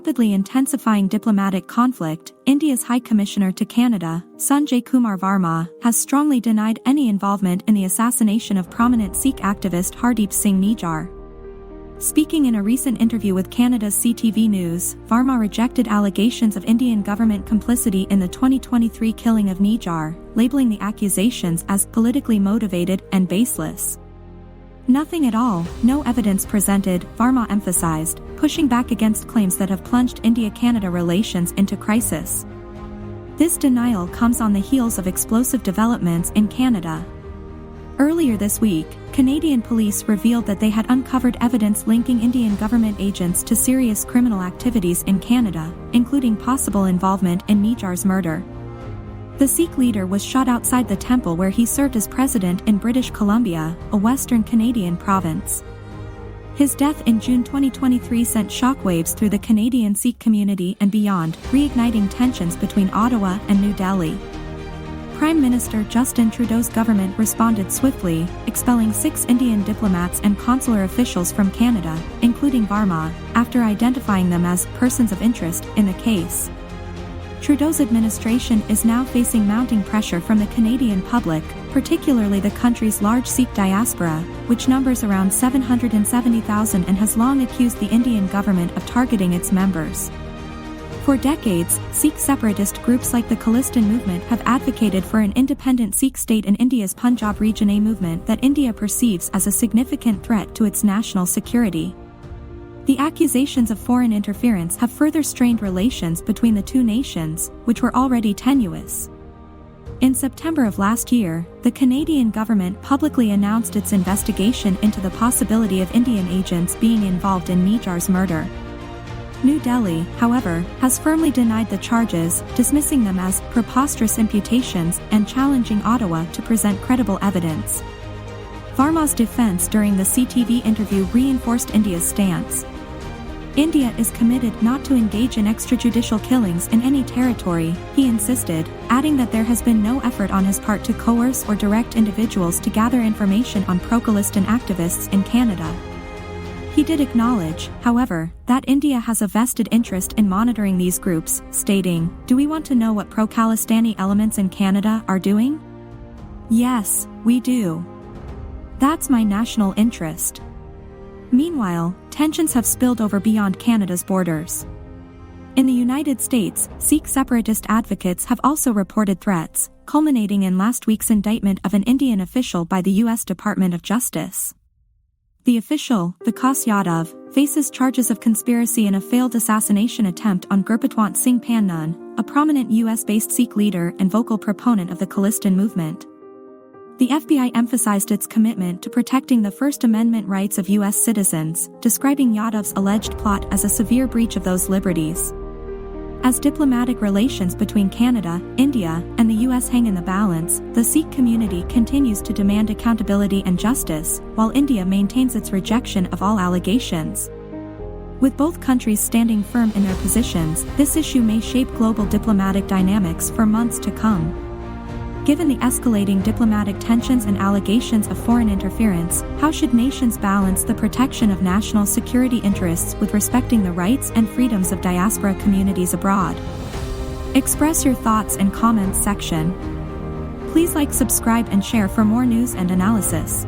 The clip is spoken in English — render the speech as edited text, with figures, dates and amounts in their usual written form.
rapidly intensifying diplomatic conflict, India's High Commissioner to Canada, Sanjay Kumar Verma, has strongly denied any involvement in the assassination of prominent Sikh activist Hardeep Singh Nijjar. Speaking in a recent interview with Canada's CTV News, Verma rejected allegations of Indian government complicity in the 2023 killing of Nijjar, labeling the accusations as politically motivated and baseless. Nothing at all, no evidence presented, Verma emphasized, pushing back against claims that have plunged India-Canada relations into crisis. This denial comes on the heels of explosive developments in Canada. Earlier this week, Canadian police revealed that they had uncovered evidence linking Indian government agents to serious criminal activities in Canada, including possible involvement in Nijjar's murder. The Sikh leader was shot outside the temple where he served as president in British Columbia, a western Canadian province. His death in June 2023 sent shockwaves through the Canadian Sikh community and beyond, reigniting tensions between Ottawa and New Delhi. Prime Minister Justin Trudeau's government responded swiftly, expelling 6 Indian diplomats and consular officials from Canada, including Verma, after identifying them as persons of interest in the case. Trudeau's administration is now facing mounting pressure from the Canadian public, particularly the country's large Sikh diaspora, which numbers around 770,000 and has long accused the Indian government of targeting its members. For decades, Sikh separatist groups like the Khalistan movement have advocated for an independent Sikh state in India's Punjab region, a movement that India perceives as a significant threat to its national security. The accusations of foreign interference have further strained relations between the two nations, which were already tenuous. In September of last year, the Canadian government publicly announced its investigation into the possibility of Indian agents being involved in Nijjar's murder. New Delhi, however, has firmly denied the charges, dismissing them as preposterous imputations and challenging Ottawa to present credible evidence. Verma's defense during the CTV interview reinforced India's stance. India is committed not to engage in extrajudicial killings in any territory, he insisted, adding that there has been no effort on his part to coerce or direct individuals to gather information on pro-Khalistan activists in Canada. He did acknowledge, however, that India has a vested interest in monitoring these groups, stating, "Do we want to know what pro-Khalistani elements in Canada are doing? Yes, we do. That's my national interest." Meanwhile, tensions have spilled over beyond Canada's borders. In the United States, Sikh separatist advocates have also reported threats, culminating in last week's indictment of an Indian official by the US Department of Justice. The official, Vikash Yadav, faces charges of conspiracy in a failed assassination attempt on Gurpatwant Singh Pannun, a prominent US-based Sikh leader and vocal proponent of the Khalistan movement. The FBI emphasized its commitment to protecting the First Amendment rights of U.S. citizens, describing Yadav's alleged plot as a severe breach of those liberties. As diplomatic relations between Canada, India, and the U.S. hang in the balance, the Sikh community continues to demand accountability and justice, while India maintains its rejection of all allegations. With both countries standing firm in their positions, this issue may shape global diplomatic dynamics for months to come. Given the escalating diplomatic tensions and allegations of foreign interference, how should nations balance the protection of national security interests with respecting the rights and freedoms of diaspora communities abroad? Express your thoughts in comments section. Please like, subscribe and share for more news and analysis.